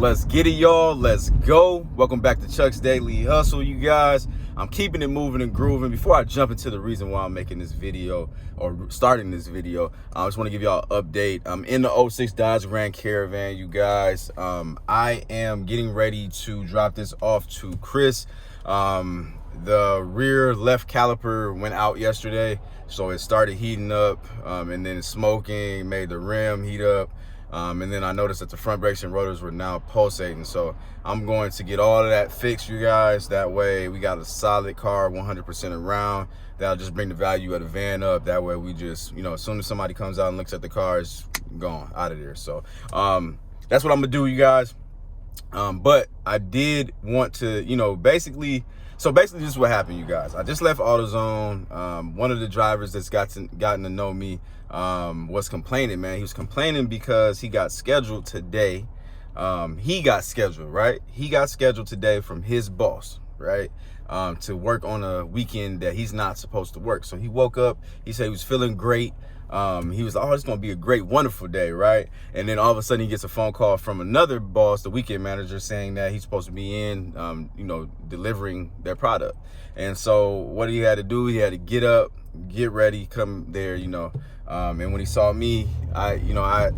Let's get it, y'all. Let's go. Welcome back to Chuck's Daily Hustle, you guys. I'm keeping it moving and grooving. Before I jump into the reason why I'm making this video or starting this video, I just want to give y'all an update. I'm in the 06 Dodge Grand Caravan, you guys. I am getting ready to drop this off to Chris. The rear left caliper went out yesterday, so it started heating up, and then smoking, made the rim heat up. And then I noticed that the front brakes and rotors were now pulsating. So I'm going to get all of that fixed, you guys. That way we got a solid car, 100% around. That'll just bring the value of the van up. That way we just, as soon as somebody comes out and looks at the car, it's gone out of there. So that's what I'm gonna do, you guys. But I did want to, basically this is what happened, you guys. I just left AutoZone. One of the drivers that's gotten to know me was complaining, man. He was complaining because he got scheduled today. He got scheduled today from his boss, right? To work on a weekend that he's not supposed to work. So he woke up, he said he was feeling great. He was like, oh, it's gonna be a great, wonderful day, right? And then all of a sudden he gets a phone call from another boss, the weekend manager, saying that he's supposed to be in, delivering their product. And so what he had to do, he had to get up, get ready, come there, and when he saw me, I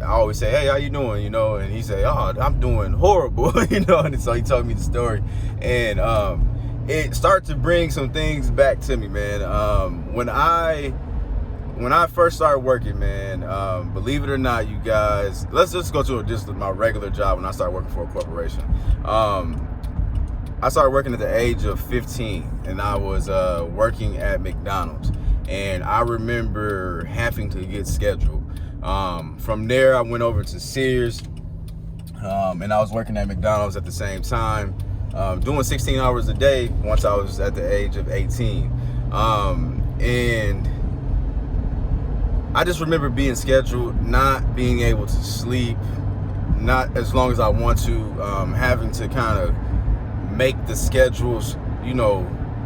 always say, hey, how you doing? And he said, oh, I'm doing horrible, and so he told me the story. And it started to bring some things back to me, man. When I first started working, man, believe it or not, you guys, let's just go to just my regular job when I started working for a corporation. I started working at the age of 15, and I was working at McDonald's. And I remember having to get scheduled. From there, I went over to Sears, and I was working at McDonald's at the same time, doing 16 hours a day once I was at the age of 18. And I just remember being scheduled, not being able to sleep, not as long as I want to, having to kind of make the schedules,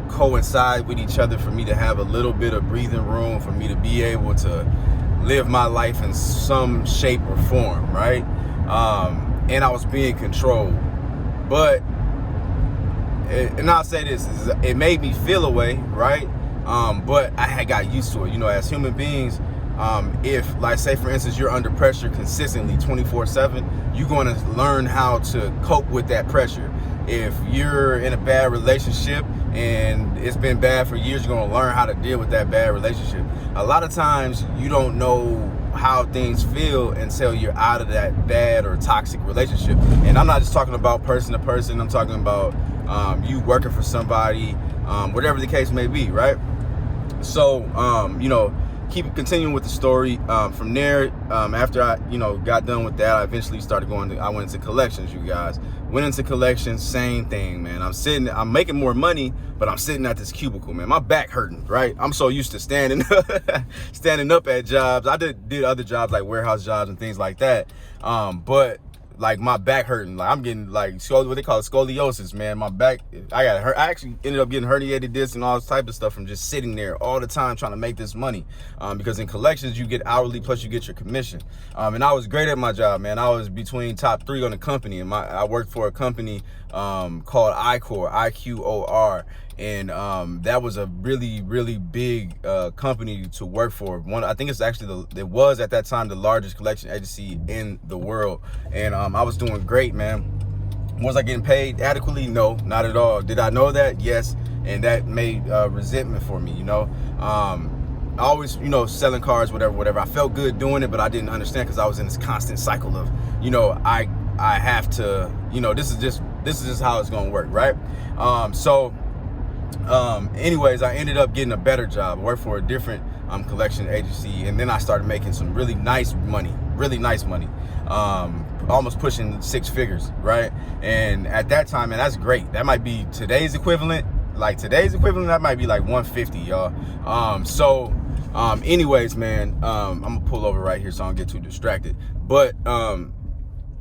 coincide with each other for me to have a little bit of breathing room, for me to be able to live my life in some shape or form, right? And I was being controlled. But, and I'll say this, it made me feel away, right? But I had got used to it. As human beings, if, like, say for instance, you're under pressure consistently 24/7, you're going to learn how to cope with that pressure. If you're in a bad relationship and it's been bad for years, you're going to learn how to deal with that bad relationship. A lot of times you don't know how things feel until you're out of that bad or toxic relationship. And I'm not just talking about person to person. I'm talking about you working for somebody, whatever the case may be, right? So, continuing with the story. From there, after I, got done with that, I eventually started I went into collections, you guys. Went into collections, same thing, man. I'm making more money, but I'm sitting at this cubicle, man. My back hurting, right? I'm so used to standing up at jobs. I did other jobs like warehouse jobs and things like that. But like my back hurting, like I'm getting like what they call it, scoliosis, man. My back, I got hurt. I actually ended up getting herniated discs and all this type of stuff from just sitting there all the time trying to make this money. Because in collections you get hourly plus you get your commission. And I was great at my job, man. I was between top 3 on the company, and I worked for a company called IQOR. And that was a really, really big company to work for. I think it's actually it was at that time the largest collection agency in the world. And I was doing great, man. Was I getting paid adequately? No, not at all. Did I know that? Yes. And that made resentment for me, I always, selling cars, whatever. I felt good doing it, but I didn't understand because I was in this constant cycle of, I have to, this is just how it's gonna work, right? Anyways, I ended up getting a better job. I worked for a different collection agency, and then I started making some really nice money, almost pushing 6 figures, right? And at that time, and that's great. That might be today's equivalent. That might be like 150, y'all. Anyways, man, I'm gonna pull over right here so I don't get too distracted. But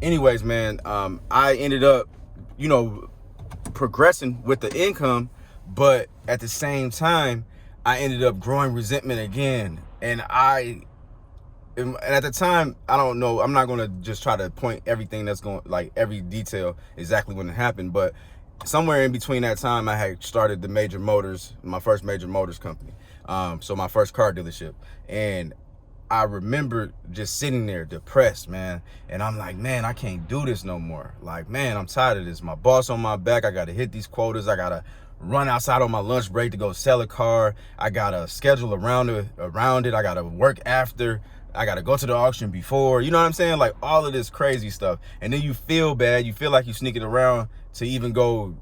anyways, man, I ended up, progressing with the income. But at the same time, I ended up growing resentment again. And I and at the time, I don't know, I'm not going to just try to point everything that's going, like every detail exactly when it happened, but somewhere in between that time, I had started the major motors, my first major motors company. So my first car dealership. And I remember just sitting there depressed, man. And I'm like, man, I can't do this no more. Like, man, I'm tired of this. My boss on my back. I got to hit these quotas. I got to run outside on my lunch break to go sell a car. I got to schedule around it. I got to work after. I got to go to the auction before. You know what I'm saying? Like all of this crazy stuff. And then you feel bad. You feel like you're sneaking around to even go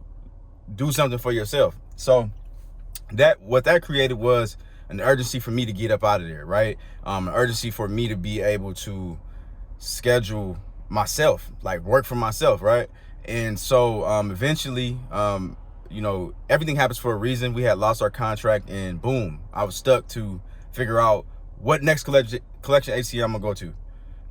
do something for yourself. So what that created was an urgency for me to get up out of there, right? An urgency for me to be able to schedule myself, like work for myself, right? And so eventually, you know, everything happens for a reason. We had lost our contract and boom, I was stuck to figure out what next collection ACM I'm gonna go to.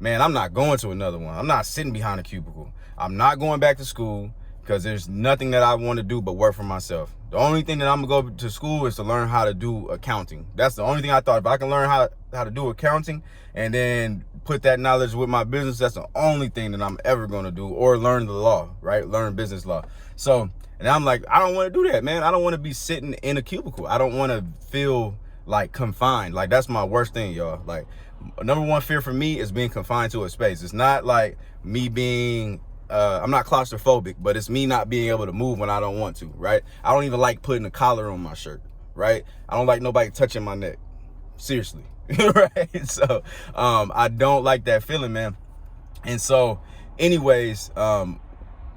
Man, I'm not going to another one. I'm not sitting behind a cubicle. I'm not going back to school because there's nothing that I want to do but work for myself. The only thing that I'm gonna go to school is to learn how to do accounting. That's the only thing I thought. If I can learn how to do accounting and then put that knowledge with my business, that's the only thing that I'm ever gonna do, or learn the law, right? Learn business law. So, and I'm like, I don't want to do that, man. I don't want to be sitting in a cubicle. I don't want to feel like confined. Like that's my worst thing, y'all. Like number one fear for me is being confined to a space. It's not like me being I'm not claustrophobic, but it's me not being able to move when I don't want to, right? I don't even like putting a collar on my shirt, right? I don't like nobody touching my neck, seriously, right? So I don't like that feeling, man. And so anyways,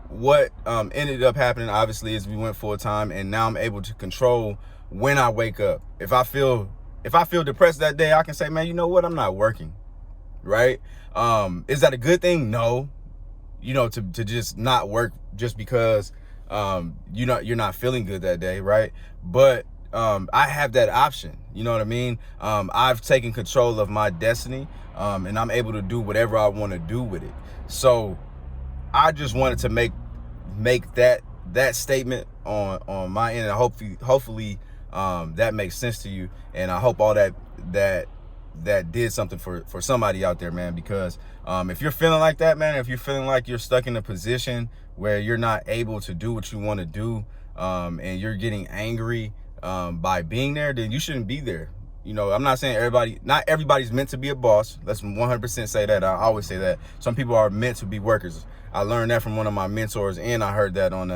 what ended up happening obviously is we went full time, and now I'm able to control when I wake up. If I feel depressed that day, I can say, man, you know what? I'm not working, right? Is that a good thing? No. You know, to just not work just because you're not feeling good that day, right? But I have that option, you know what I mean? I've taken control of my destiny, and I'm able to do whatever I want to do with it. So I just wanted to make that statement on my end, and hopefully that makes sense to you, and I hope all that did something for somebody out there, man. Because if you're feeling like that, man, if you're feeling like you're stuck in a position where you're not able to do what you want to do, and you're getting angry by being there, then you shouldn't be there. You know, I'm not saying not everybody's meant to be a boss. Let's 100% say that. I always say that. Some people are meant to be workers. I learned that from one of my mentors, and I heard that on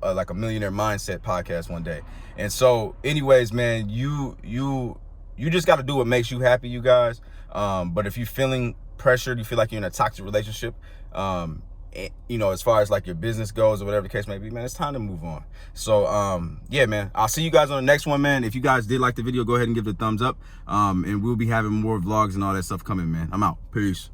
like a Millionaire Mindset podcast one day. And so anyways, man, you just got to do what makes you happy, you guys. But if you're feeling pressured, you feel like you're in a toxic relationship, you know, as far as like your business goes or whatever the case may be, man, it's time to move on. So yeah, man, I'll see you guys on the next one, man. If you guys did like the video, go ahead and give it a thumbs up, and we'll be having more vlogs and all that stuff coming, man. I'm out. Peace.